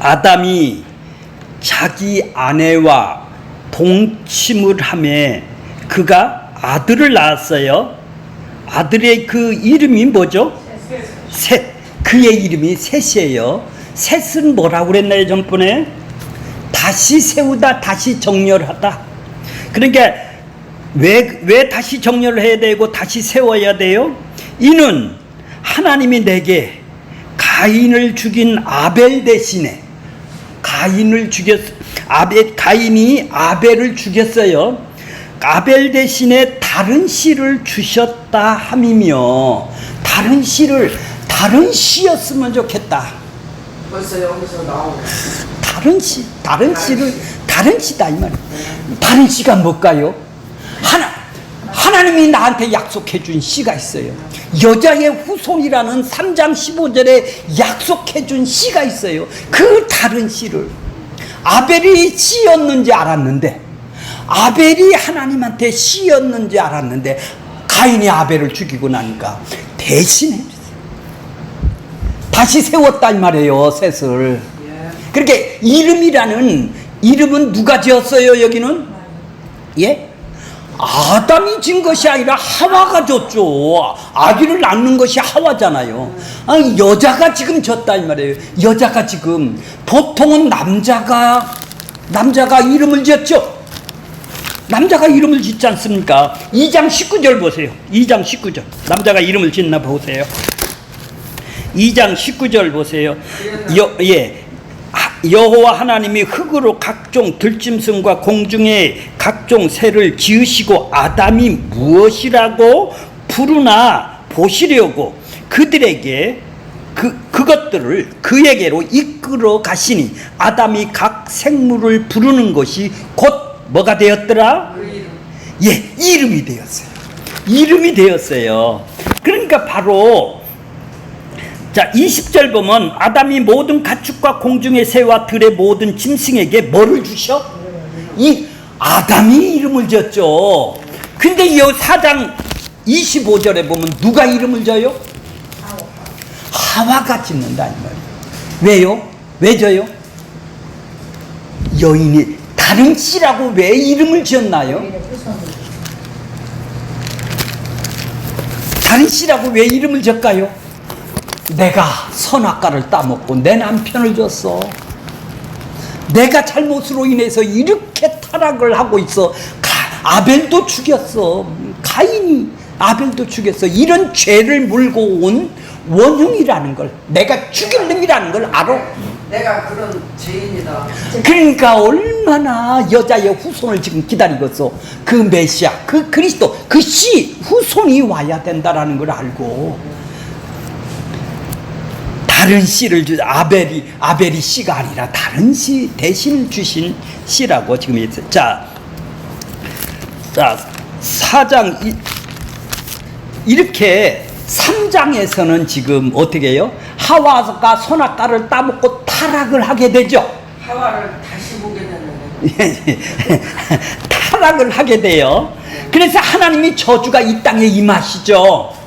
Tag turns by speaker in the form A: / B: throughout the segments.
A: 아담이 자기 아내와 동침을 하며 그가 아들을 낳았어요. 아들의 그 이름이 뭐죠? 셋. 그의 이름이 셋이에요. 셋은 뭐라고 그랬나요, 전번에? 다시 세우다, 다시 정렬하다. 그러니까 왜 다시 정렬을 해야 되고 다시 세워야 돼요? 이는 하나님이 내게 가인을 죽인 아벨 대신에 가인이 아벨을 죽였어요. 아벨 대신에 다른 씨를 주셨다 함이며, 다른 씨였으면 좋겠다.
B: 벌써 여기서 나오네.
A: 다른 씨다 이 말이에요. 다른 씨가 뭘까요? 하나님이 나한테 약속해 준 씨가 있어요. 여자의 후손이라는 3장 15절에 약속해 준 씨가 있어요. 그 다른 씨를 아벨이 씨였는지 알았는데, 아벨이 하나님한테 씨였는지 알았는데 가인이 아벨을 죽이고 나니까 대신해 줬어요. 다시 세웠다 이 말이에요, 셋을. 그렇게 이름은 누가 지었어요? 여기는 예? 아담이 진 것이 아니라 하와가 줬죠. 아기를 낳는 것이 하와잖아요. 여자가 지금 졌다 이 말이에요. 여자가 지금, 보통은 남자가 이름을 지었죠. 남자가 이름을 짓지 않습니까? 2장 19절 보세요. 2장 19절. 남자가 이름을 짓나 보세요. 2장 19절 보세요. 여호와 하나님이 흙으로 각종 들짐승과 공중의 각종 새를 지으시고 아담이 무엇이라고 부르나 보시려고 그들에게 그것들을 그에게로 이끌어 가시니 아담이 각 생물을 부르는 것이 곧 뭐가 되었더라? 예, 이름이 되었어요. 이름이 되었어요. 그러니까 바로 자 20절 보면 아담이 모든 가축과 공중의 새와 들의 모든 짐승에게 뭐를 주셔? 이 아담이 이름을 지었죠. 근데 이 4장 25절에 보면 누가 이름을 져요? 하와가 짓는다 이 말이에요. 왜요? 왜 져요? 여인이 다른 씨라고 왜 이름을 지었나요? 다른 씨라고 왜 이름을 지을까요? 내가 선악과를 따먹고 내 남편을 줬어. 내가 잘못으로 인해서 이렇게 타락을 하고 있어. 아벨도 죽였어. 가인이 아벨도 죽였어. 이런 죄를 물고 온 원흉이라는 걸, 내가 죽일 놈이라는 걸 알아.
B: 내가 그런 죄인이다.
A: 그러니까 얼마나 여자의 후손을 지금 기다리고 있어. 그 메시아, 그 그리스도, 그 씨 후손이 와야 된다라는 걸 알고 다른 씨를 아벨이 씨가 아니라 다른 씨 대신 주신 씨라고 지금 했어요. 자 4장 이렇게 3장에서는 지금 어떻게 해요? 하와가 선악과를 따먹고 타락을 하게 되죠.
B: 하와를 다시 보게 되는.
A: 타락을 하게 돼요. 그래서 하나님이 저주가 이 땅에 임하시죠.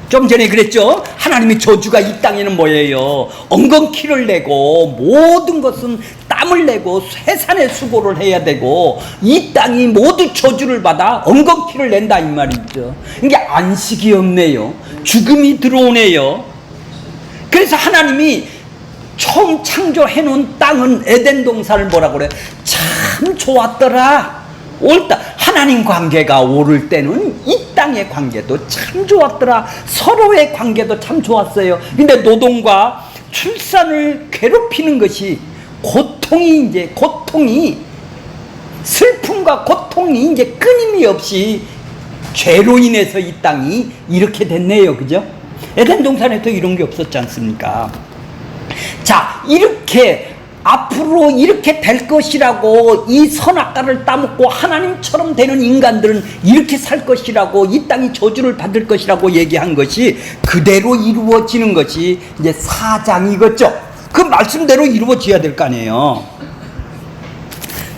A: 좀 전에 그랬죠. 하나님의 저주가 이 땅에는 뭐예요? 엉겅퀴를 내고 모든 것은 땀을 내고 세산의 수고를 해야 되고 이 땅이 모두 저주를 받아 엉겅퀴를 낸다 이 말이죠. 이게 안식이 없네요. 죽음이 들어오네요. 그래서 하나님이 처음 창조해 놓은 땅은 에덴 동산을 뭐라고 그래? 참 좋았더라. 옳다. 하나님 관계가 오를 때는 이 땅의 관계도 참 좋았더라. 서로의 관계도 참 좋았어요. 근데 노동과 출산을 괴롭히는 것이 고통이 슬픔과 고통이 이제 끊임이 없이 죄로 인해서 이 땅이 이렇게 됐네요. 그죠? 에덴 동산에도 이런 게 없었지 않습니까? 자, 이렇게 앞으로 이렇게 될 것이라고, 이 선악과를 따먹고 하나님처럼 되는 인간들은 이렇게 살 것이라고, 이 땅이 저주를 받을 것이라고 얘기한 것이 그대로 이루어지는 것이 이제 4장이겠죠. 그 말씀대로 이루어져야 될 거 아니에요.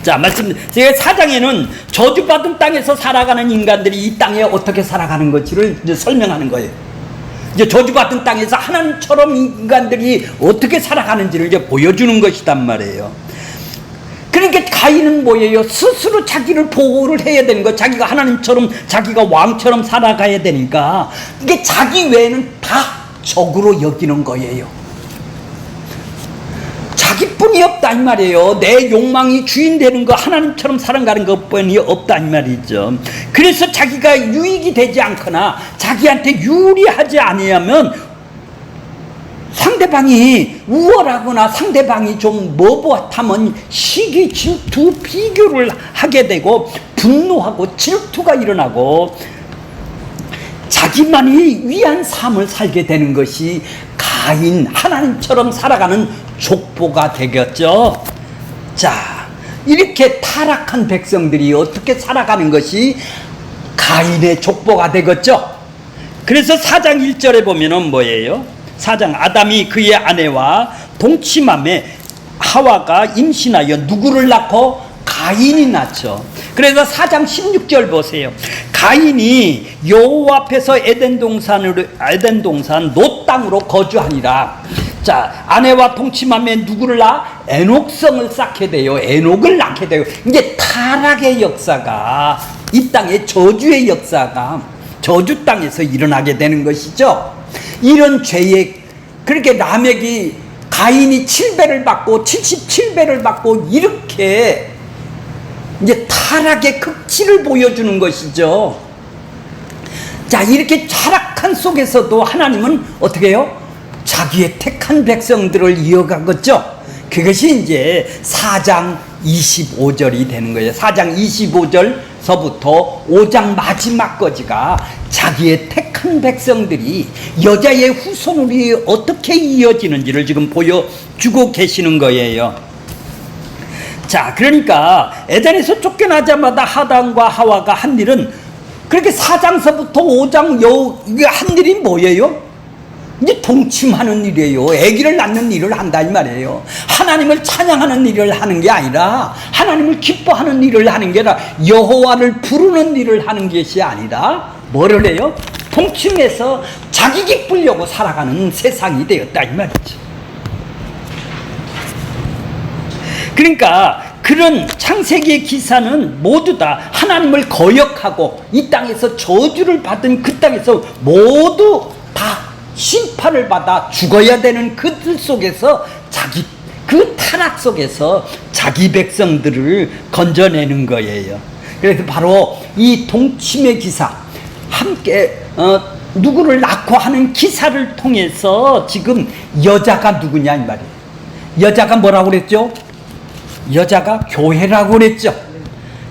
A: 자, 제가 4장에는 저주받은 땅에서 살아가는 인간들이 이 땅에 어떻게 살아가는 건지를 이제 설명하는 거예요. 이제 저주받은 땅에서 하나님처럼 인간들이 어떻게 살아가는지를 이제 보여주는 것이단 말이에요. 그러니까 가인은 뭐예요? 스스로 자기를 보호를 해야 되는 거. 자기가 하나님처럼, 자기가 왕처럼 살아가야 되니까 이게 자기 외에는 다 적으로 여기는 거예요. 자기뿐이 없다 이 말이에요. 내 욕망이 주인 되는 거, 하나님처럼 살아가는 것뿐이 없다 이 말이죠. 그래서 자기가 유익이 되지 않거나 자기한테 유리하지 아니하면 상대방이 우월하거나 상대방이 좀 머뭇하면 시기, 질투, 비교를 하게 되고 분노하고 질투가 일어나고 자기만이 위한 삶을 살게 되는 것이 가인, 하나님처럼 살아가는 족보가 되겠죠. 자, 이렇게 타락한 백성들이 어떻게 살아가는 것이 가인의 족보가 되겠죠. 그래서 4장 1절에 보면은 뭐예요? 4장, 아담이 그의 아내와 동침함에 하와가 임신하여 누구를 낳고? 가인이 낳죠. 그래서 4장 16절 보세요. 가인이 여호와 앞에서 에덴 동산 놋 땅으로 거주하니라. 자, 아내와 동침함에 누구를 낳아? 에녹성을 쌓게 돼요. 에녹을 낳게 돼요. 이제 타락의 역사가, 이 땅의 저주의 역사가 저주 땅에서 일어나게 되는 것이죠. 이런 죄에, 그렇게 라멕이, 가인이 7배를 받고 77배를 받고 이렇게 이제 타락의 극치를 보여주는 것이죠. 자, 이렇게 타락한 속에서도 하나님은 어떻게 해요? 자기의 택한 백성들을 이어가겠죠. 그것이 이제 4장 25절이 되는 거예요. 4장 25절서부터 5장 마지막까지가 자기의 택한 백성들이 여자의 후손으로 어떻게 이어지는지를 지금 보여주고 계시는 거예요. 자, 그러니까 에덴에서 쫓겨나자마자 아담과 하와가 한 일은, 그렇게 4장서부터 5장 이게 한 일이 뭐예요? 이제 동침하는 일이에요. 아기를 낳는 일을 한다 이 말이에요. 하나님을 찬양하는 일을 하는 게 아니라, 하나님을 기뻐하는 일을 하는 게 아니라, 여호와를 부르는 일을 하는 것이 아니라 뭐를 해요? 동침해서 자기 기쁘려고 살아가는 세상이 되었다 이 말이죠. 그러니까 그런 창세기의 기사는 모두 다 하나님을 거역하고 이 땅에서 저주를 받은 그 땅에서 모두 다 심판을 받아 죽어야 되는 그들 속에서 그 타락 속에서 자기 백성들을 건져내는 거예요. 그래서 바로 이 동침의 기사, 함께 누구를 낳고 하는 기사를 통해서 지금 여자가 누구냐 이 말이에요. 여자가 뭐라고 그랬죠? 여자가 교회라고 그랬죠.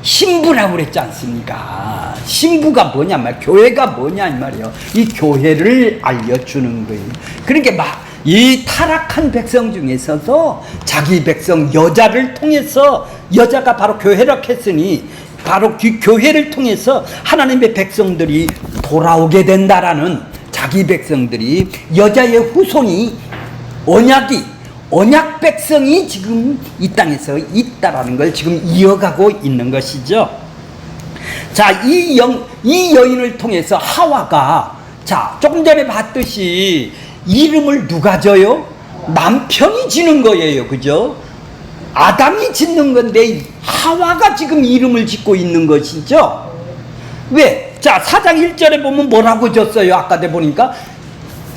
A: 신부라고 그랬지 않습니까? 신부가 뭐냐 말, 교회가 뭐냐 이 말이에요. 이 교회를 알려주는 거예요. 그러니까 이 타락한 백성 중에서도 자기 백성 여자를 통해서, 여자가 바로 교회라 했으니 바로 그 교회를 통해서 하나님의 백성들이 돌아오게 된다라는, 자기 백성들이, 여자의 후손이, 언약 백성이 지금 이 땅에서 있다라는 걸 지금 이어가고 있는 것이죠. 자, 이 여인을 통해서 하와가, 자, 조금 전에 봤듯이 이름을 누가 져요? 남편이 지는 거예요. 그죠? 아담이 짓는 건데 하와가 지금 이름을 짓고 있는 것이죠. 왜? 자, 4장 1절에 보면 뭐라고 졌어요? 아까 때 보니까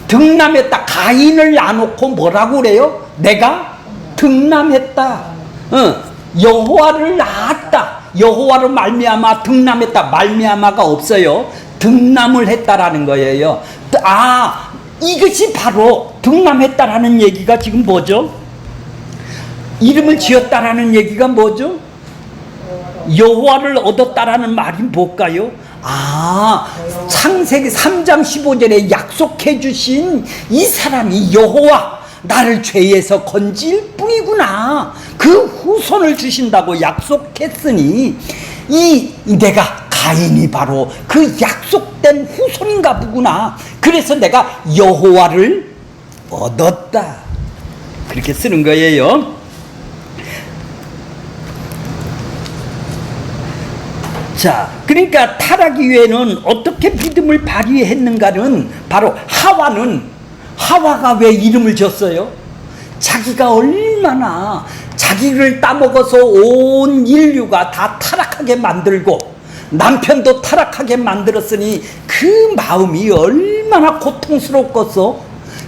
A: 등남했다. 가인을 놔놓고 뭐라고 그래요? 내가 등남했다. 여호와를 낳았다. 여호와로 말미암아 등남했다. 말미암아가 없어요. 등남을 했다라는 거예요. 아, 이것이 바로 등남했다라는 얘기가 지금 뭐죠? 이름을 지었다라는 얘기가 뭐죠? 여호와를 얻었다라는 말이 뭘까요? 아, 창세기 3장 15절에 약속해 주신 이 사람이 여호와, 나를 죄에서 건질 뿐이구나. 그 후손을 주신다고 약속했으니 내가 가인이 바로 그 약속된 후손인가 보구나. 그래서 내가 여호와를 얻었다. 그렇게 쓰는 거예요. 자, 그러니까 타락 이후에는 어떻게 믿음을 발휘했는가는 바로 하와가 왜 이름을 졌어요? 자기가 얼마나 자기를 따먹어서 온 인류가 다 타락하게 만들고 남편도 타락하게 만들었으니 그 마음이 얼마나 고통스럽겠어.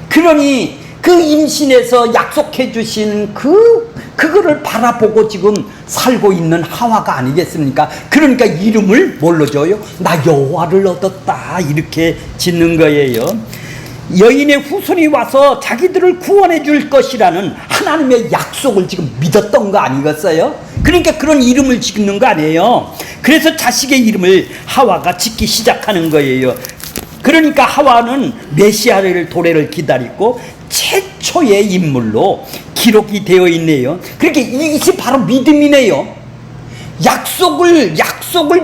A: 그러니 그 임신에서 약속해 주신 그거를 바라보고 지금 살고 있는 하와가 아니겠습니까? 그러니까 이름을 뭘로 줘요? 나 여호와를 얻었다 이렇게 짓는 거예요. 여인의 후손이 와서 자기들을 구원해 줄 것이라는 하나님의 약속을 지금 믿었던 거 아니겠어요? 그러니까 그런 이름을 짓는 거 아니에요. 그래서 자식의 이름을 하와가 짓기 시작하는 거예요. 그러니까 하와는 메시아를 도래를 기다리고 최초의 인물로 기록이 되어 있네요. 그러니까 이것이 바로 믿음이네요. 약속을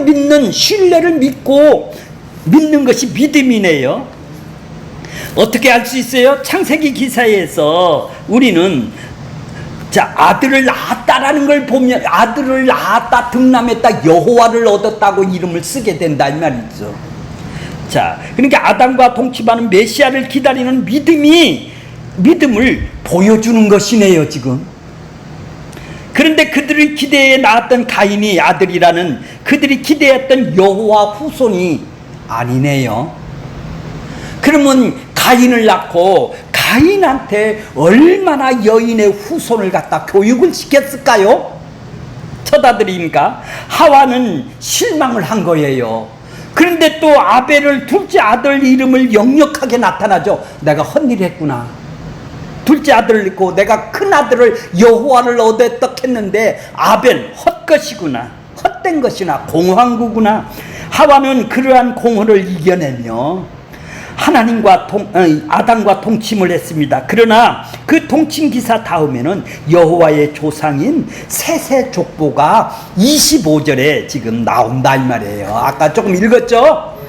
A: 믿는, 신뢰를 믿는 것이 믿음이네요. 어떻게 알 수 있어요? 창세기 기사에서 우리는 아들을 낳았다라는 걸 보면 아들을 낳았다, 등남했다, 여호와를 얻었다고 이름을 쓰게 된다 이 말이죠. 그러니까 아담과 동침하는 메시아를 기다리는 믿음을 보여주는 것이네요 지금. 그런데 그들이 기대해 낳았던 가인이 아들이라는 그들이 기대했던 여호와 후손이 아니네요. 그러면 가인을 낳고 가인한테 얼마나 여인의 후손을 갖다 교육을 시켰을까요? 쳐다드립니까? 하와는 실망을 한 거예요. 그런데 또 아벨을 둘째 아들 이름을 역력하게 나타나죠. 내가 헛일 했구나. 둘째 아들을 낳고 내가 큰 아들을 여호와를 얻었다 했는데 아벨 헛것이구나. 헛된 것이나 공황구구나. 하와는 그러한 공허를 이겨내며 아담과 동침을 했습니다. 그러나 그 동침 기사 다음에는 여호와의 조상인 셋의 족보가 25절에 지금 나온다 이 말이에요. 아까 조금 읽었죠?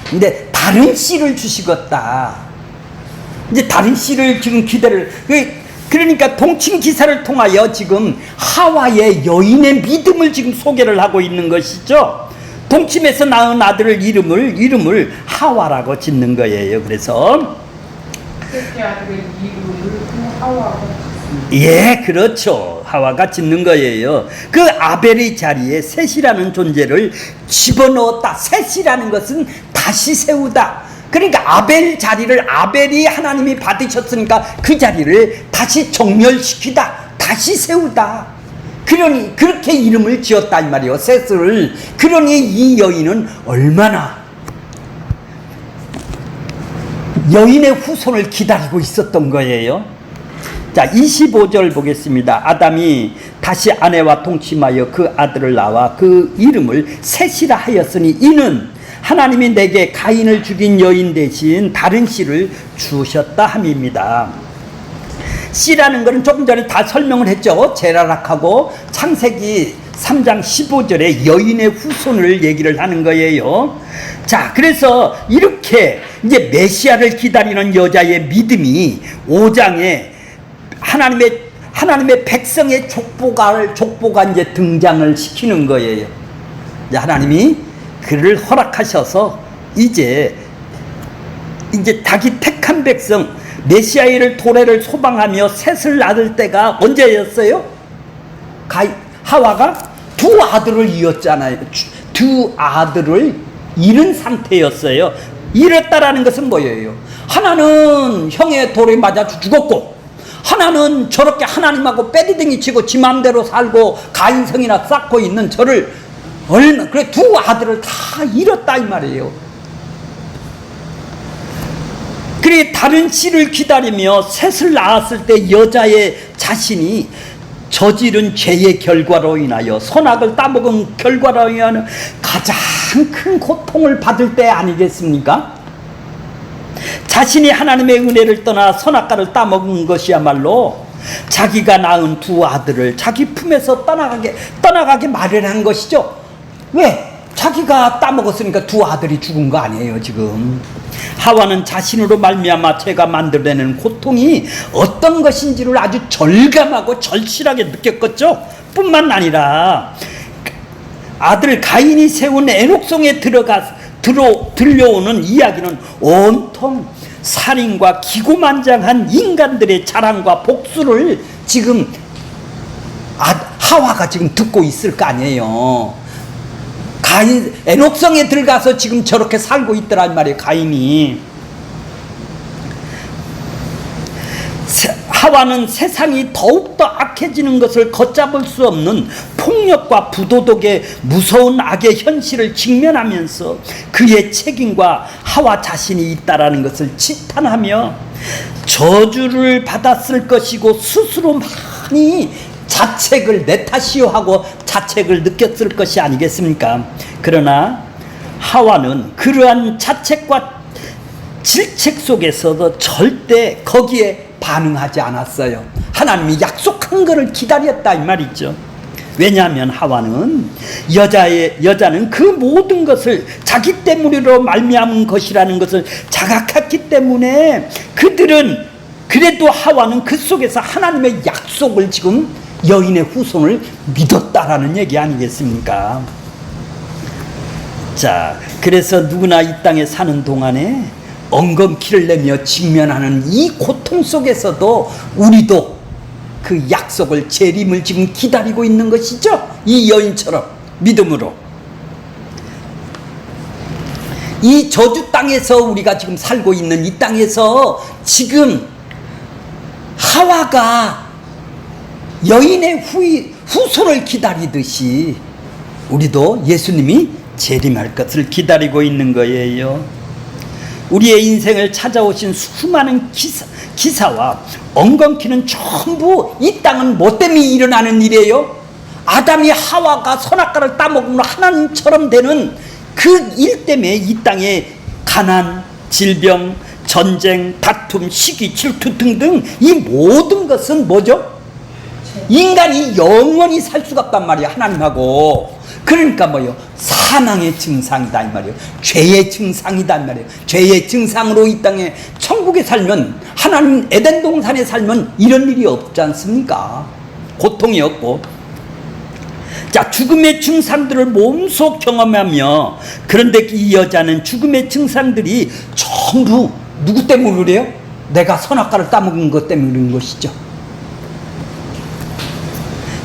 A: 근데 다른 씨를 주시겠다. 이제 다른 씨를 지금 그러니까 동침 기사를 통하여 지금 하와의 여인의 믿음을 지금 소개를 하고 있는 것이죠. 동침에서 낳은 아들을 이름을 하와라고 짓는 거예요. 그래서
B: 셋째 아들의 이름을 하와가
A: 그렇죠. 하와가 짓는 거예요. 그 아벨의 자리에 셋이라는 존재를 집어넣었다. 셋이라는 것은 다시 세우다. 그러니까 아벨 자리를 아벨이 하나님이 받으셨으니까 그 자리를 다시 정멸시키다. 다시 세우다. 그러니 그렇게 이름을 지었다 이 말이에요. 셋을. 그러니 이 여인은 얼마나 여인의 후손을 기다리고 있었던 거예요. 25절 보겠습니다. 아담이 다시 아내와 동침하여 그 아들을 낳아 그 이름을 셋이라 하였으니 이는 하나님이 내게 가인을 죽인 여인 대신 다른 씨를 주셨다 함입니다. 씨라는 것은 조금 전에 다 설명을 했죠. 제라락하고 창세기 3장 15절에 여인의 후손을 얘기를 하는 거예요. 그래서 이렇게 이제 메시아를 기다리는 여자의 믿음이 5장에 하나님의 백성의 족보가 이제 등장을 시키는 거예요. 하나님이 그를 허락하셔서 이제 자기 택한 백성 메시아의 도래를 소망하며 셋을 낳을 때가 언제였어요? 하와가 두 아들을 이었잖아요. 두 아들을 잃은 상태였어요. 잃었다라는 것은 뭐예요? 하나는 형의 돌에 맞아 죽었고 하나는 저렇게 하나님하고 빼디댕이 치고 지 맘대로 살고 가인성이나 쌓고 있는 저를 그래 두 아들을 다 잃었다 이 말이에요. 그래 다른 씨를 기다리며 셋을 낳았을 때 여자의 자신이 저지른 죄의 결과로 인하여 선악을 따먹은 결과로 인하여 가장 큰 고통을 받을 때 아니겠습니까? 자신이 하나님의 은혜를 떠나 선악과를 따먹은 것이야말로 자기가 낳은 두 아들을 자기 품에서 떠나가게 마련한 것이죠. 왜? 자기가 따먹었으니까 두 아들이 죽은 거 아니에요 지금. 하와는 자신으로 말미암아 죄가 만들어내는 고통이 어떤 것인지를 아주 절감하고 절실하게 느꼈겠죠. 뿐만 아니라 아들 가인이 세운 에녹성에 들려오는 이야기는 온통 살인과 기고만장한 인간들의 자랑과 복수를 지금 하와가 지금 듣고 있을 거 아니에요. 에녹성에 들어가서 지금 저렇게 살고 있더란 말이에요. 가인이. 하와는 세상이 더욱더 악해지는 것을 걷잡을 수 없는 폭력과 부도덕의 무서운 악의 현실을 직면하면서 그의 책임과 하와 자신이 있다라는 것을 지탄하며 저주를 받았을 것이고 스스로 많이 자책을 내 탓이요 하고 자책을 느꼈을 것이 아니겠습니까? 그러나 하와는 그러한 자책과 질책 속에서도 절대 거기에 반응하지 않았어요. 하나님이 약속한 것을 기다렸다 이 말이죠. 왜냐하면 하와는 여자는 그 모든 것을 자기 때문으로 말미암은 것이라는 것을 자각했기 때문에 그들은 그래도 하와는 그 속에서 하나님의 약속을 지금 여인의 후손을 믿었다라는 얘기 아니겠습니까? 자, 그래서 누구나 이 땅에 사는 동안에 엉겅퀴를 내며 직면하는 이 고통 속에서도 우리도 그 약속을 재림을 지금 기다리고 있는 것이죠. 이 여인처럼 믿음으로. 이 저주 땅에서 우리가 지금 살고 있는 이 땅에서 지금 하와가 여인의 후손을 기다리듯이 우리도 예수님이 재림할 것을 기다리고 있는 거예요. 우리의 인생을 찾아오신 수많은 기사와 엉겅퀴는 전부 이 땅은 뭐 때문에 일어나는 일이에요? 아담이 하와가 선악과를 따먹으면 하나님처럼 되는 그 일 때문에 이 땅에 가난, 질병, 전쟁, 다툼, 시기, 질투 등등 이 모든 것은 뭐죠? 인간이 영원히 살 수가 없단 말이야, 하나님하고. 그러니까 뭐요? 사망의 증상이다 이 말이에요. 죄의 증상이다 이 말이에요. 죄의 증상으로 이 땅에 천국에 살면, 하나님 에덴 동산에 살면 이런 일이 없지 않습니까? 고통이 없고. 자, 죽음의 증상들을 몸소 경험하며, 그런데 이 여자는 죽음의 증상들이 전부 누구 때문에 그래요? 내가 선악과를 따먹은 것 때문에 그런 것이죠.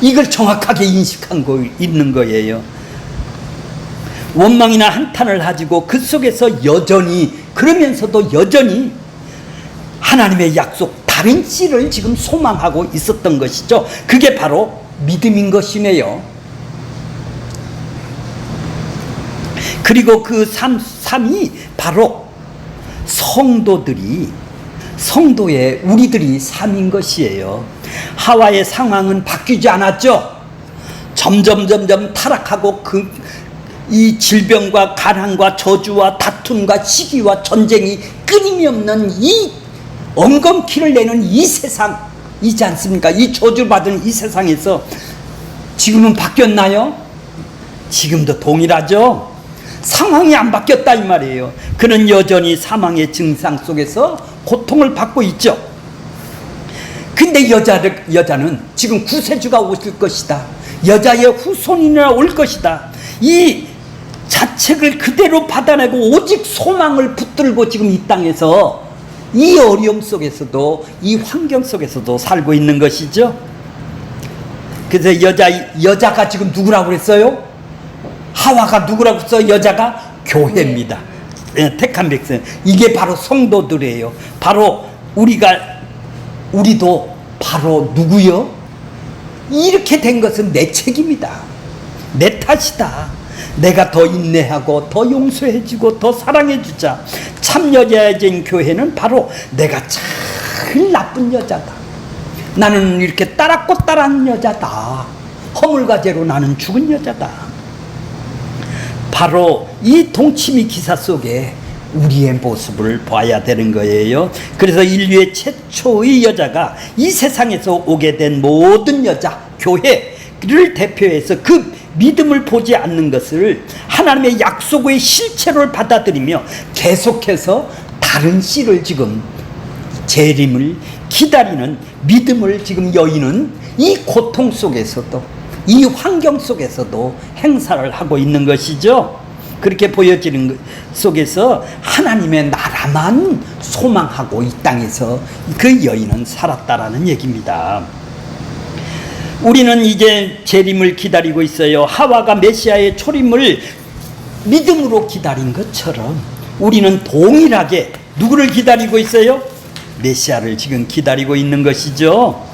A: 이걸 정확하게 있는 거예요. 원망이나 한탄을 가지고 그 속에서 여전히, 그러면서도 여전히 하나님의 약속 다른 씨를 지금 소망하고 있었던 것이죠. 그게 바로 믿음인 것이네요. 그리고 그 삶이 바로 성도의 우리들이 삶인 것이에요. 하와의 상황은 바뀌지 않았죠. 점점 타락하고 이 질병과 가난과 저주와 다툼과 시기와 전쟁이 끊임이 없는 이 엉겅퀴를 내는 이 세상이지 않습니까? 이 저주받은 이 세상에서 지금은 바뀌었나요? 지금도 동일하죠. 상황이 안 바뀌었다 이 말이에요. 그는 여전히 사망의 증상 속에서 고통을 받고 있죠. 근데 여자는 지금 구세주가 오실 것이다, 여자의 후손이나 올 것이다, 이 자책을 그대로 받아내고 오직 소망을 붙들고 지금 이 땅에서 이 어려움 속에서도, 이 환경 속에서도 살고 있는 것이죠. 그래서 여자가 지금 누구라고 그랬어요? 하와가 누구라고 했어요? 여자가 교회입니다. 택한 백성. 이게 바로 성도들이에요. 바로 우리도 바로 누구요? 이렇게 된 것은 내 책임이다, 내 탓이다. 내가 더 인내하고 더 용서해주고 더 사랑해주자. 참 여자의 교회는 바로 내가 제일 나쁜 여자다, 나는 이렇게 따랐고 여자다, 허물과제로 나는 죽은 여자다. 바로 이 동치미 기사 속에 우리의 모습을 봐야 되는 거예요. 그래서 인류의 최초의 여자가 이 세상에서 오게 된 모든 여자, 교회를 대표해서 그 믿음을 보지 않는 것을 하나님의 약속의 실체로 받아들이며 계속해서 다른 씨를 지금 재림을 기다리는 믿음을 지금 여인은 이 고통 속에서도 이 환경 속에서도 행사를 하고 있는 것이죠. 그렇게 보여지는 것 속에서 하나님의 나라만 소망하고 이 땅에서 그 여인은 살았다라는 얘기입니다. 우리는 이제 재림을 기다리고 있어요. 하와가 메시아의 초림을 믿음으로 기다린 것처럼 우리는 동일하게 누구를 기다리고 있어요? 메시아를 지금 기다리고 있는 것이죠.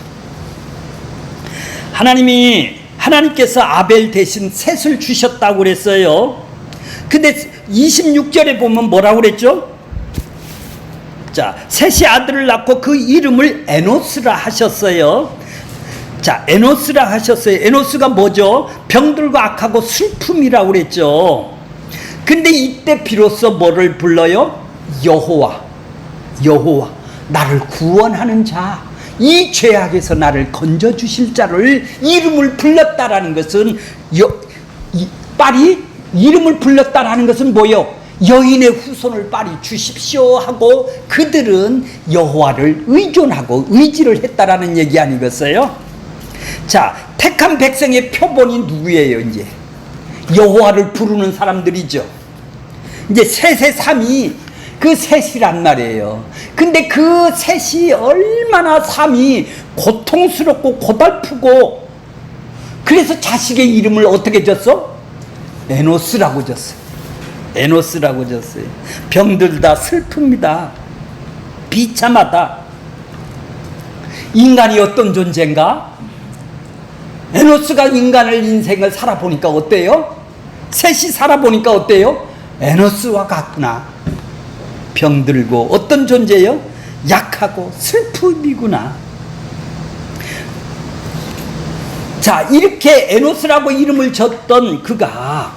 A: 하나님께서 아벨 대신 셋을 주셨다고 그랬어요. 근데 26절에 보면 뭐라고 그랬죠? 자, 셋이 아들을 낳고 그 이름을 에노스라 하셨어요. 자, 에노스라 하셨어요. 에노스가 뭐죠? 병들고 악하고 슬픔이라고 그랬죠. 근데 이때 비로소 뭐를 불러요? 여호와, 나를 구원하는 자, 이 죄악에서 나를 건져주실 자를 이름을 불렀다라는 것은 빨리 이름을 불렀다라는 것은 뭐요? 여인의 후손을 빨리 주십시오 하고 그들은 여호와를 의존하고 의지를 했다라는 얘기 아니겠어요? 자, 택한 백성의 표본이 누구예요? 이제 여호와를 부르는 사람들이죠. 이제 셋의 삶이 그 셋이란 말이에요. 근데 그 셋이 얼마나 삶이 고통스럽고 고달프고, 그래서 자식의 이름을 어떻게 줬어? 에노스라고 줬어요. 에노스라고 줬어요. 병들다, 슬픕니다, 비참하다. 인간이 어떤 존재인가? 에노스가 인생을 살아보니까 어때요? 셋이 살아보니까 어때요? 에노스와 같구나. 병들고 어떤 존재요? 약하고 슬픔이구나. 자, 이렇게 에노스라고 이름을 줬던 그가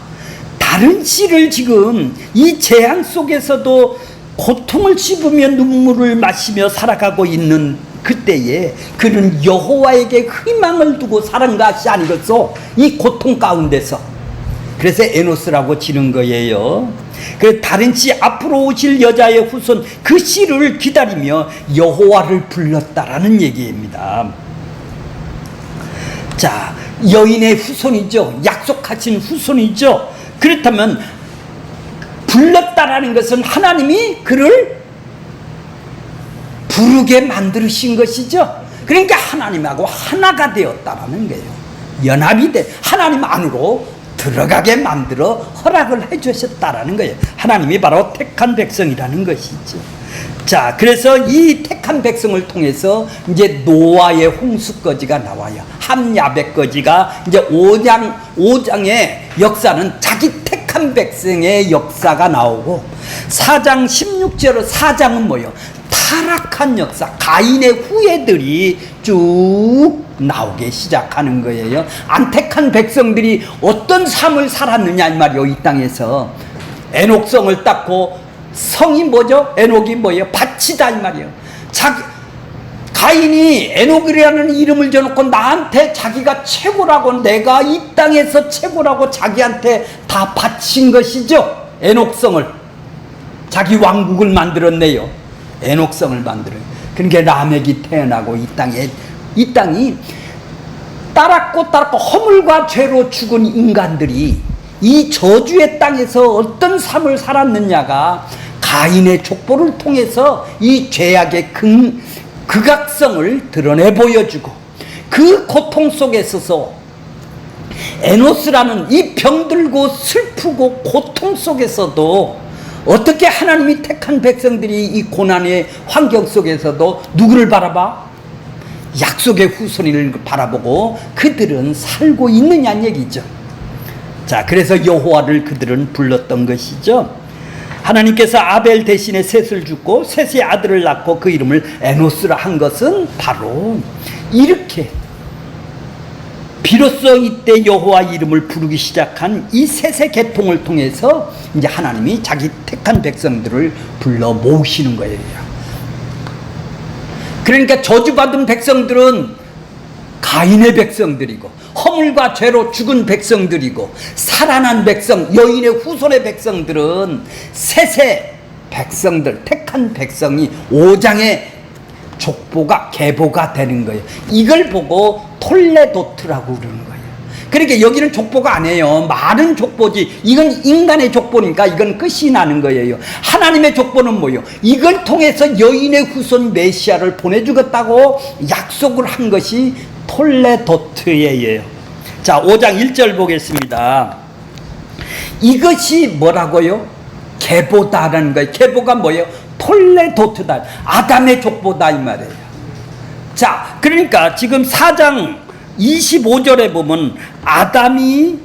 A: 다른 씨를 지금 이 재앙 속에서도 고통을 씹으며 눈물을 마시며 살아가고 있는 그때에 그는 여호와에게 희망을 두고 살은 것이 아니겠소? 이 고통 가운데서. 그래서 에노스라고 지른 거예요. 그 다른 씨, 앞으로 오실 여자의 후손, 그 씨를 기다리며 여호와를 불렀다라는 얘기입니다. 자, 여인의 후손이죠. 약속하신 후손이죠. 그렇다면 불렀다라는 것은 하나님이 그를 부르게 만드신 것이죠. 그러니까 하나님하고 하나가 되었다라는 거예요. 연합이 돼 하나님 안으로 들어가게 만들어 허락을 해주셨다라는 거예요. 하나님이 바로 택한 백성이라는 것이죠. 자, 그래서 이 택한 백성을 통해서 이제 노아의 홍수거지가 나와요. 함야벳거지가 이제 5장의 역사는 자기 택한 백성의 역사가 나오고, 4장 16절로 4장은 뭐예요? 타락한 역사, 가인의 후예들이 쭉 나오기 시작하는 거예요. 안 택한 백성들이 어떤 삶을 살았느냐 이 말이요. 이 땅에서 에녹성을 닦고, 성이 뭐죠? 에녹이 뭐예요? 밭이다 이 말이에요. 가인이 에녹이라는 이름을 줘놓고 나한테 자기가 최고라고, 내가 이 땅에서 최고라고 자기한테 다 바친 것이죠. 에녹성을, 자기 왕국을 만들었네요. 에녹성을 만들어요. 그러니까 라멕이 태어나고 이 땅이 따랐고 허물과 죄로 죽은 인간들이 이 저주의 땅에서 어떤 삶을 살았느냐가 가인의 족보를 통해서 이 죄악의 극악성을 드러내 보여주고, 그 고통 속에 있어서 에노스라는 이 병들고 슬프고 고통 속에서도 어떻게 하나님이 택한 백성들이 이 고난의 환경 속에서도 누구를 바라봐? 약속의 후손을 바라보고 그들은 살고 있느냐는 얘기죠. 자, 그래서 여호와를 그들은 불렀던 것이죠. 하나님께서 아벨 대신에 셋을 주고 셋의 아들을 낳고 그 이름을 에노스라 한 것은 바로 이렇게 비로소 이때 여호와 이름을 부르기 시작한 이 셋의 계통을 통해서 이제 하나님이 자기 택한 백성들을 불러 모으시는 거예요. 그러니까 저주받은 백성들은 가인의 백성들이고, 허물과 죄로 죽은 백성들이고, 살아난 백성, 여인의 후손의 백성들은 셋의 백성들, 택한 백성이 5장의 족보가 계보가 되는 거예요. 이걸 보고 톨레도트라고 그러는 거예요. 그러니까 여기는 족보가 아니에요. 많은 족보지. 이건 인간의 족보니까 이건 끝이 나는 거예요. 하나님의 족보는 뭐예요? 이걸 통해서 여인의 후손 메시아를 보내주겠다고 약속을 한 것이 톨레도트예요. 자, 5장 1절 보겠습니다. 이것이 뭐라고요? 계보다라는 거예요. 계보가 뭐예요? 톨레도트다. 아담의 족보다 이 말이에요. 자, 그러니까 지금 4장 25절에 보면 아담이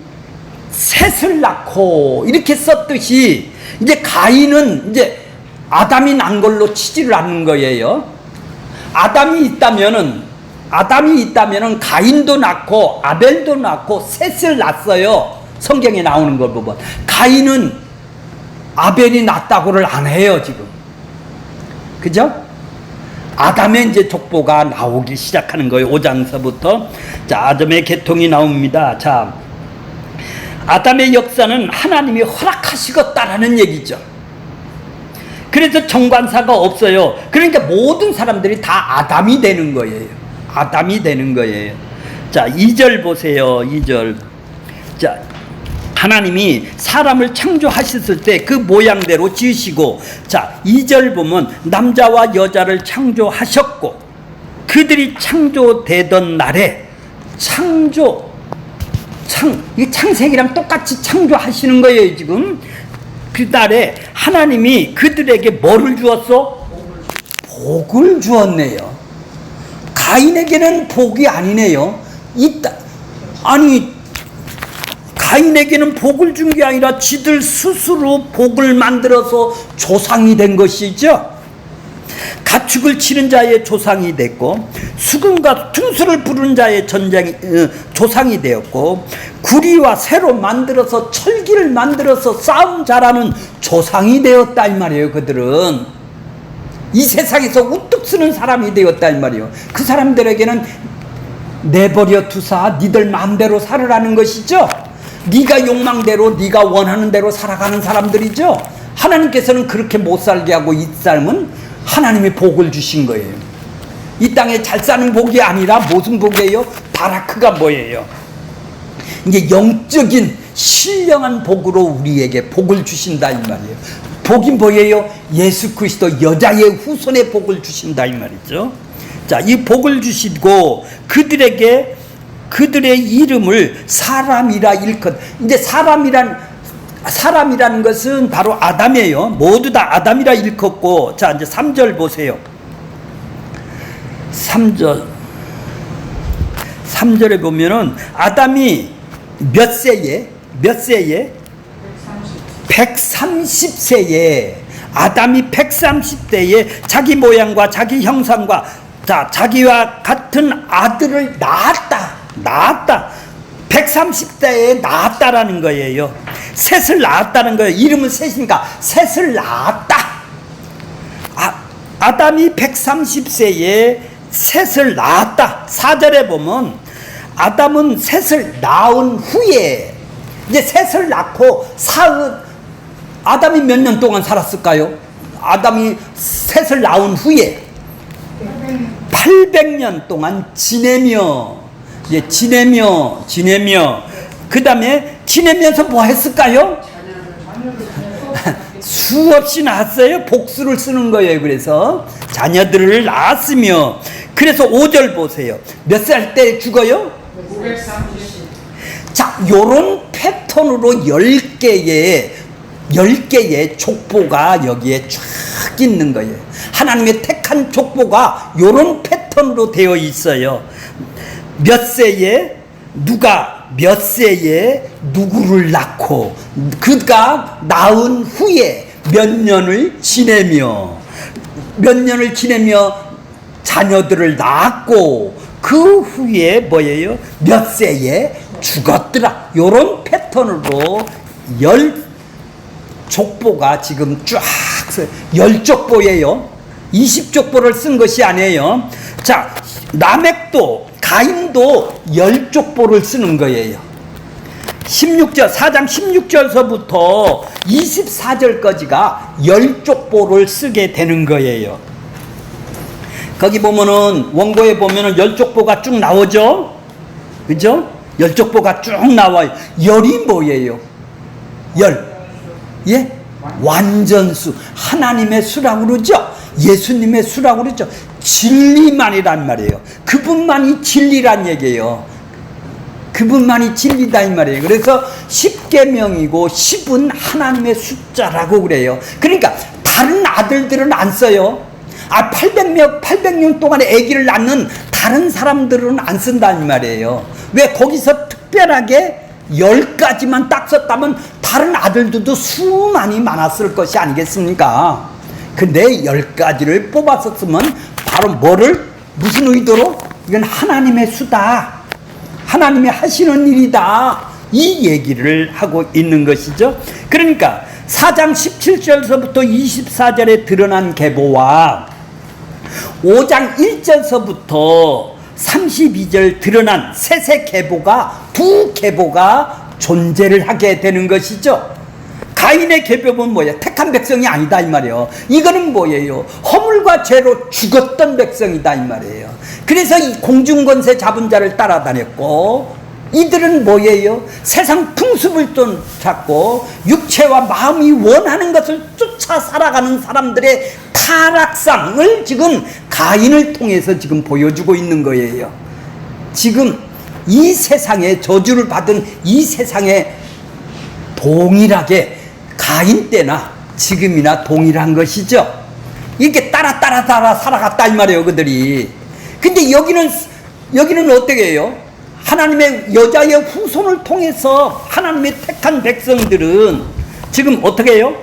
A: 셋을 낳고 이렇게 썼듯이 이제 가인은 이제 아담이 난 걸로 치지를 않는 거예요. 아담이 있다면은 가인도 낳고 아벨도 낳고 셋을 낳았어요. 성경에 나오는 걸 보면 가인은 아벨이 낳았다고를 안 해요 지금. 그죠? 아담의 이제 족보가 나오기 시작하는 거예요. 5장서부터. 자, 아담의 계통이 나옵니다. 자, 아담의 역사는 하나님이 허락하시겠다라는 얘기죠. 그래서 정관사가 없어요. 그러니까 모든 사람들이 다 아담이 되는 거예요. 아담이 되는 거예요. 자, 2절 보세요. 2절. 자, 하나님이 사람을 창조하셨을 때 그 모양대로 지으시고, 자, 2절 보면 남자와 여자를 창조하셨고 그들이 창조되던 날에 이 창세기랑 똑같이 창조하시는 거예요 지금. 그 날에 하나님이 그들에게 뭐를 주었어? 복을 주었네요. 가인에게는 복이 아니네요. 가인에게는 복을 준 게 아니라 지들 스스로 복을 만들어서 조상이 된 것이죠. 가축을 치는 자의 조상이 됐고, 수금과 퉁수를 부르는 자의 조상이 되었고, 구리와 새로 만들어서 철기를 만들어서 싸움 잘하는 조상이 되었다 이 말이에요. 그들은 이 세상에서 우뚝 쓰는 사람이 되었다 이 말이에요. 그 사람들에게는 내버려 두사 니들 마음대로 살으라는 것이죠. 네가 욕망대로 네가 원하는 대로 살아가는 사람들이죠. 하나님께서는 그렇게 못 살게 하고 이 삶은 하나님의 복을 주신 거예요. 이 땅에 잘 사는 복이 아니라 무슨 복이에요? 바라크가 뭐예요? 이제 영적인 신령한 복으로 우리에게 복을 주신다 이 말이에요. 복이 뭐예요? 예수 그리스도 여자의 후손의 복을 주신다 이 말이죠. 자, 이 복을 주시고 그들의 이름을 사람이라 일컫. 이제 사람이라는 것은 바로 아담이에요. 모두 다 아담이라 일컫고. 자, 이제 3절 보세요. 3절에 보면은 아담이 몇 세에 130세에 아담이 130세에 자기 모양과 자기 형상과 자기와 같은 아들을 낳았다. 130세에 낳았다라는 거예요. 셋을 낳았다는 거예요. 이름은 셋이니까 셋을 낳았다. 아담이 130세에 셋을 낳았다. 4절에 보면 아담은 셋을 낳은 후에 이제 셋을 낳고 아담이 몇 년 동안 살았을까요? 아담이 셋을 낳은 후에 800년 동안 지내며 그 다음에 지내면서 뭐 했을까요? 수없이 낳았어요. 복수를 쓰는 거예요. 그래서 자녀들을 낳았으며, 그래서 5절 보세요. 몇 살 때 죽어요?
B: 530.
A: 자, 요런 패턴으로 10개의 족보가 여기에 쫙 있는 거예요. 하나님의 택한 족보가 요런 패턴으로 되어 있어요. 몇 세에 누가 몇 세에 누구를 낳고 그가 낳은 후에 몇 년을 지내며 자녀들을 낳았고 그 후에 뭐예요? 몇 세에 죽었더라. 요런 패턴으로 10족보가 지금 쫙 10족보예요. 20족보를 쓴 것이 아니에요. 자, 가인도 10족보를 쓰는 거예요. 4장 16절서부터 24절까지가 10족보를 쓰게 되는 거예요. 거기 보면은 원고에 보면은 10족보가 쭉 나오죠. 그죠? 열족보가 쭉 나와요. 열이 뭐예요? 열. 예? 완전수. 하나님의 수라고 그러죠. 예수님의 수라고 그러죠. 진리만이란 말이에요. 그분만이 진리란 얘기예요. 그분만이 진리다 이 말이에요. 그래서 10계명이고 10은 하나님의 숫자라고 그래요. 그러니까 다른 아들들은 안 써요. 800년 동안에 아기를 낳는 다른 사람들은 안 쓴다 이 말이에요. 왜? 거기서 특별하게 10가지만 딱 썼다면 다른 아들들도 수많이 많았을 것이 아니겠습니까? 근데 10가지를 뽑았었으면 바로 뭐를? 무슨 의도로? 이건 하나님의 수다. 하나님이 하시는 일이다. 이 얘기를 하고 있는 것이죠. 그러니까 4장 17절서부터 24절에 드러난 계보와 5장 1절서부터 32절 드러난 셋의 계보가 두 계보가 존재를 하게 되는 것이죠. 가인의 계보는 뭐예요? 택한 백성이 아니다 이 말이에요. 이거는 뭐예요? 허물과 죄로 죽었던 백성이다 이 말이에요. 그래서 이 공중권세 잡은 자를 따라다녔고, 이들은 뭐예요? 세상 풍습을 쫓았고 육체와 마음이 원하는 것을 쫓아 살아가는 사람들의 타락상을 지금 가인을 통해서 지금 보여주고 있는 거예요. 지금 이 세상에 저주를 받은 이 세상에 동일하게 가인 때나 지금이나 동일한 것이죠. 이렇게 따라 살아갔다 이 말이에요 그들이. 근데 여기는 어떻게 해요? 하나님의 여자의 후손을 통해서 하나님의 택한 백성들은 지금 어떻게 해요?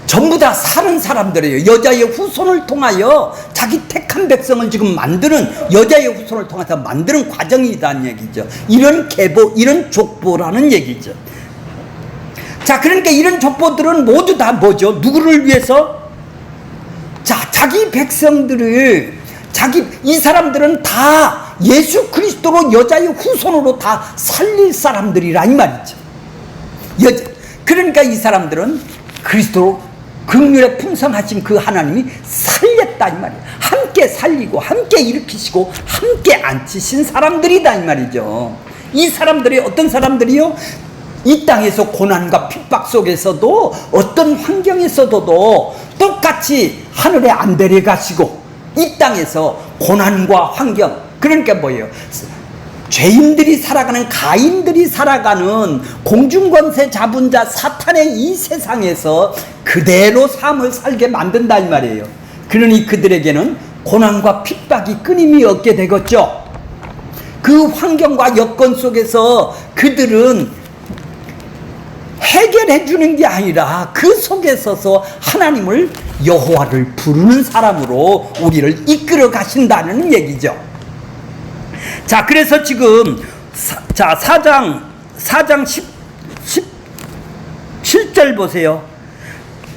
A: 전부 다 사는 사람들이에요. 여자의 후손을 통하여 자기 택한 백성을 지금 만드는, 여자의 후손을 통해서 만드는 과정이라는 얘기죠. 이런 계보, 이런 족보라는 얘기죠. 자, 그러니까 이런 족보들은 모두 다 뭐죠? 누구를 위해서? 자, 자기 백성들을, 이 사람들은 다 예수 그리스도로 여자의 후손으로 다 살릴 사람들이라 이 말이죠. 그러니까 이 사람들은 그리스도로 긍휼에 풍성하신 그 하나님이 살렸다 이 말이에요. 함께 살리고 함께 일으키시고 함께 앉히신 사람들이다 이 말이죠. 이 사람들이 어떤 사람들이요? 이 땅에서 고난과 핍박 속에서도 어떤 환경에서도 똑같이 하늘에 안 데려가시고 이 땅에서 고난과 환경, 그러니까 뭐예요? 죄인들이 살아가는, 가인들이 살아가는 공중권세 잡은 자 사탄의 이 세상에서 그대로 삶을 살게 만든다 이 말이에요. 그러니 그들에게는 고난과 핍박이 끊임이 없게 되겠죠. 그 환경과 여건 속에서 그들은 해결해 주는 게 아니라 그 속에 서서 하나님을, 여호와를 부르는 사람으로 우리를 이끌어 가신다는 얘기죠. 자, 그래서 지금 4장 17절 보세요.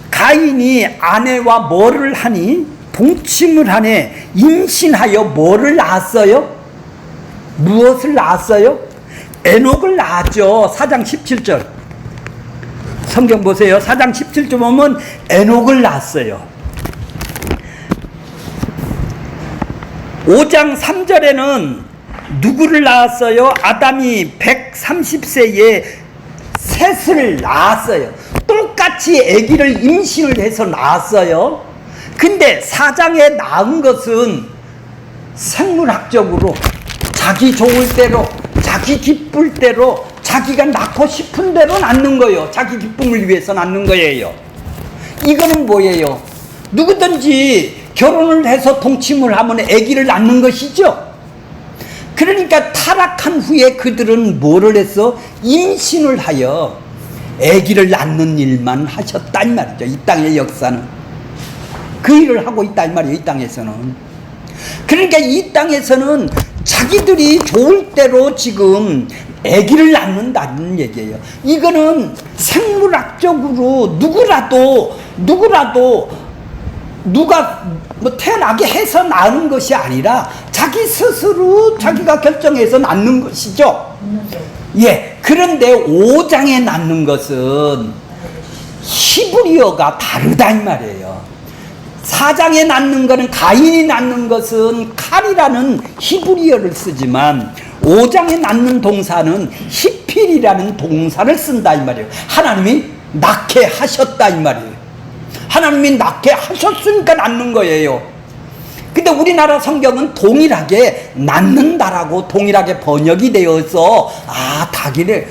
A: 가인이 아내와 뭐를 하니? 동침을 하네. 임신하여 뭐를 낳았어요? 무엇을 낳았어요? 에녹을 낳았죠. 4장 17절 성경 보세요. 4장 17절 보면 에녹을 낳았어요. 5장 3절에는 누구를 낳았어요? 아담이 130세에 셋을 낳았어요. 똑같이 아기를 임신을 해서 낳았어요. 근데 4장에 낳은 것은 생물학적으로 자기 좋을 대로, 자기 기쁠 대로, 자기가 낳고 싶은 대로 낳는 거예요. 자기 기쁨을 위해서 낳는 거예요. 이거는 뭐예요? 누구든지 결혼을 해서 동침을 하면 아기를 낳는 것이죠. 그러니까 타락한 후에 그들은 뭐를 했어? 임신을 하여 아기를 낳는 일만 하셨다 이 말이죠. 이 땅의 역사는 그 일을 하고 있다 이 말이에요. 이 땅에서는. 그러니까 이 땅에서는 자기들이 좋을 대로 지금 아기를 낳는다는 얘기예요. 이거는 생물학적으로 누가 뭐 태어나게 해서 낳은 것이 아니라 자기 스스로 자기가 결정해서 낳는 것이죠. 예. 그런데 5장에 낳는 것은 히브리어가 다르다 이 말이에요. 4장에 낳는 것은, 가인이 낳는 것은 칼이라는 히브리어를 쓰지만 5장에 낳는 동사는 히필이라는 동사를 쓴다 이 말이에요. 하나님이 낳게 하셨다 이 말이에요. 하나님이 낳게 하셨으니까 낳는 거예요. 근데 우리나라 성경은 동일하게 낳는다라고 동일하게 번역이 되어서 다기를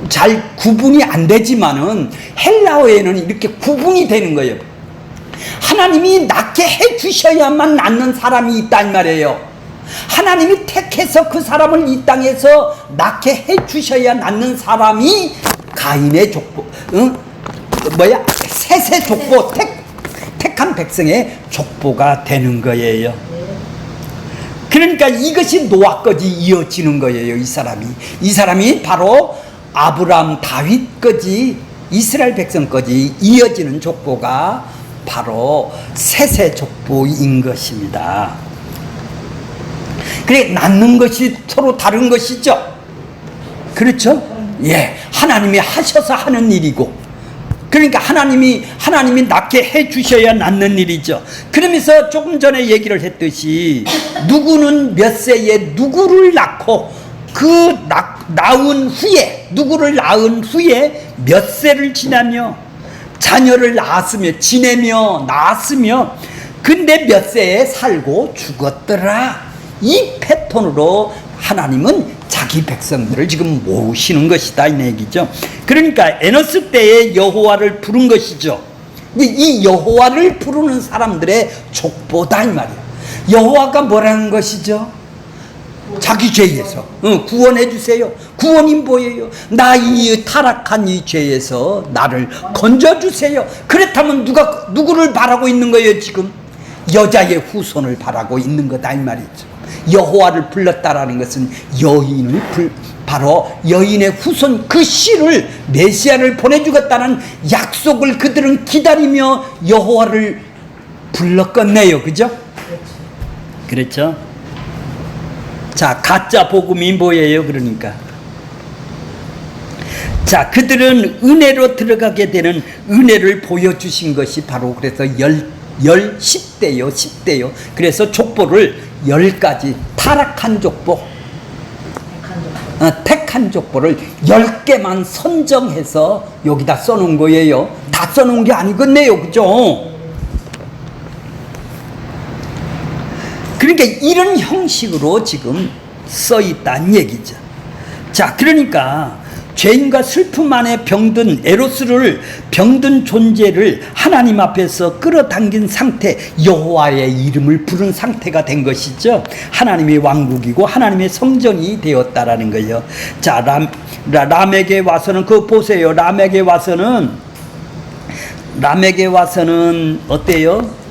A: 잘 구분이 안 되지만은 헬라어에는 이렇게 구분이 되는 거예요. 하나님이 낳게 해 주셔야만 낳는 사람이 있다 이 말이에요. 하나님이 택해서 그 사람을 이 땅에서 낳게 해 주셔야 낳는 사람이 가인의 족보, 셋의 족보, 택한 백성의 족보가 되는 거예요. 그러니까 이것이 노아까지 이어지는 거예요. 이 사람이 바로 아브라함, 다윗까지 이스라엘 백성까지 이어지는 족보가 바로 셋의 족보인 것입니다. 그래, 낳는 것이 서로 다른 것이죠. 그렇죠? 예, 하나님이 하셔서 하는 일이고, 그러니까 하나님이 낳게 해 주셔야 낳는 일이죠. 그러면서 조금 전에 얘기를 했듯이 누구는 몇 세에 누구를 낳고 그 낳은 후에 누구를 낳은 후에 몇 세를 지나며 자녀를 낳았으며 근데 몇 세에 살고 죽었더라. 이 패턴으로 하나님은 자기 백성들을 지금 모으시는 것이다 이 얘기죠. 그러니까 에노스 때에 여호와를 부른 것이죠. 이 여호와를 부르는 사람들의 족보다 이 말이에요. 여호와가 뭐라는 것이죠? 자기 죄에서 구원해 주세요. 구원이 뭐예요? 나 이 타락한 이 죄에서 나를 건져 주세요. 그렇다면 누구를 바라고 있는 거예요? 지금 여자의 후손을 바라고 있는 거다 이 말이죠. 여호와를 불렀다라는 것은 바로 여인의 후손 그 씨를 메시아를 보내주겠다는 약속을 그들은 기다리며 여호와를 불렀겠네요. 그죠? 그렇죠? 자, 가짜 복음이 뭐예요? 그러니까 자, 그들은 은혜로 들어가게 되는 은혜를 보여주신 것이 바로 그래서 10대요. 그래서 족보를 10가지 타락한 족보, 택한 족보를 10개만 선정해서 여기다 써놓은 거예요. 다 써놓은 게 아니겠네요. 그죠? 그러니까 이런 형식으로 지금 써있다는 얘기죠. 자, 그러니까 죄인과 슬픔 안에 병든 에로스를 병든 존재를 하나님 앞에서 끌어당긴 상태, 여호와의 이름을 부른 상태가 된 것이죠. 하나님의 왕국이고 하나님의 성전이 되었다라는 거예요. 자, 람에게 와서는 그거 보세요. 람에게 와서는 어때요?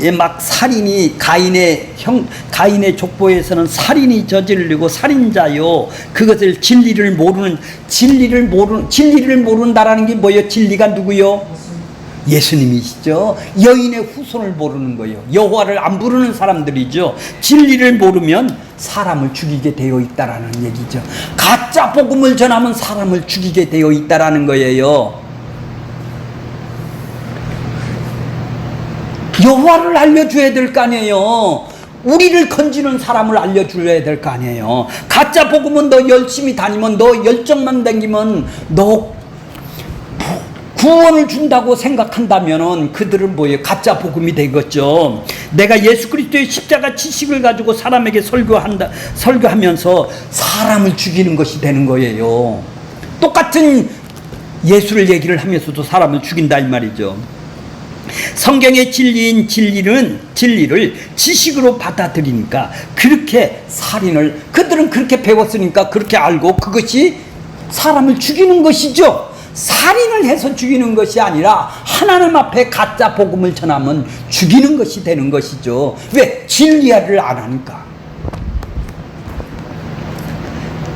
A: 예, 막 살인이 가인의 족보에서는 살인이 저지르고 살인자요. 그것을 진리를 모른다라는 게 뭐예요? 진리가 누구요? 예수님이시죠. 여인의 후손을 모르는 거예요. 여호와를 안 부르는 사람들이죠. 진리를 모르면 사람을 죽이게 되어 있다라는 얘기죠. 가짜 복음을 전하면 사람을 죽이게 되어 있다라는 거예요. 여호와를 알려줘야 될 거 아니에요. 우리를 건지는 사람을 알려줘야 될 거 아니에요. 가짜 복음은 너 열심히 다니면, 너 열정만 다니면, 너 구원을 준다고 생각한다면은 그들은 뭐예요? 가짜 복음이 되겠죠. 내가 예수 그리스도의 십자가 지식을 가지고 사람에게 설교하면서 사람을 죽이는 것이 되는 거예요. 똑같은 예수를 얘기를 하면서도 사람을 죽인다 이 말이죠. 성경의 진리인 진리를 지식으로 받아들이니까 그렇게 그들은 그렇게 배웠으니까 그렇게 알고 그것이 사람을 죽이는 것이죠. 살인을 해서 죽이는 것이 아니라 하나님 앞에 가짜 복음을 전하면 죽이는 것이 되는 것이죠. 왜? 진리를 안 하니까.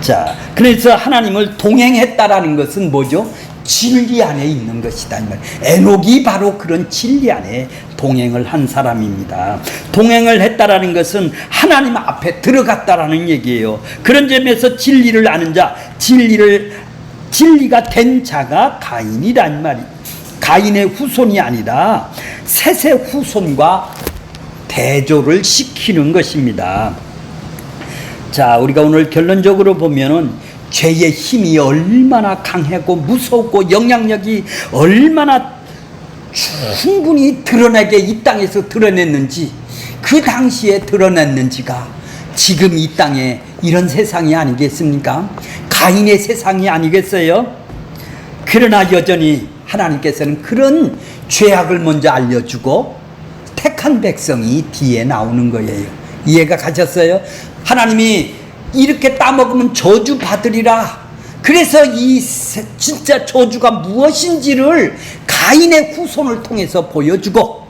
A: 자, 그래서 하나님을 동행했다라는 것은 뭐죠? 진리 안에 있는 것이다. 에녹이 바로 그런 진리 안에 동행을 한 사람입니다. 동행을 했다라는 것은 하나님 앞에 들어갔다라는 얘기예요. 그런 점에서 진리를 아는 자, 진리가 된 자가 가인이란 말이. 가인의 후손이 아니라 셋의 후손과 대조를 시키는 것입니다. 자, 우리가 오늘 결론적으로 보면은 죄의 힘이 얼마나 강하고 무섭고 영향력이 얼마나 충분히 드러나게 이 땅에서 드러냈는지, 그 당시에 드러냈는지가 지금 이 땅에 이런 세상이 아니겠습니까? 가인의 세상이 아니겠어요? 그러나 여전히 하나님께서는 그런 죄악을 먼저 알려주고 택한 백성이 뒤에 나오는 거예요. 이해가 가셨어요? 하나님이 이렇게 따먹으면 저주 받으리라. 그래서 이 진짜 저주가 무엇인지를 가인의 후손을 통해서 보여주고,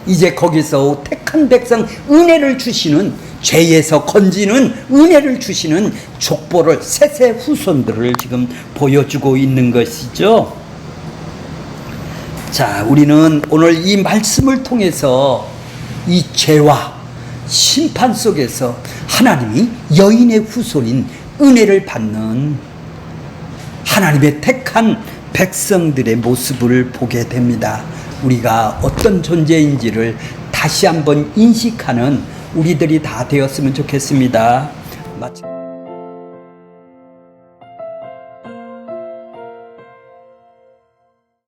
A: 이제 거기서 택한 백성 은혜를 주시는, 죄에서 건지는 은혜를 주시는 족보를, 셋의 후손들을 지금 보여주고 있는 것이죠. 자, 우리는 오늘 이 말씀을 통해서 이 죄와 심판 속에서 하나님이 여인의 후손인 은혜를 받는 하나님의 택한 백성들의 모습을 보게 됩니다. 우리가 어떤 존재인지를 다시 한번 인식하는 우리들이 다 되었으면 좋겠습니다. 마침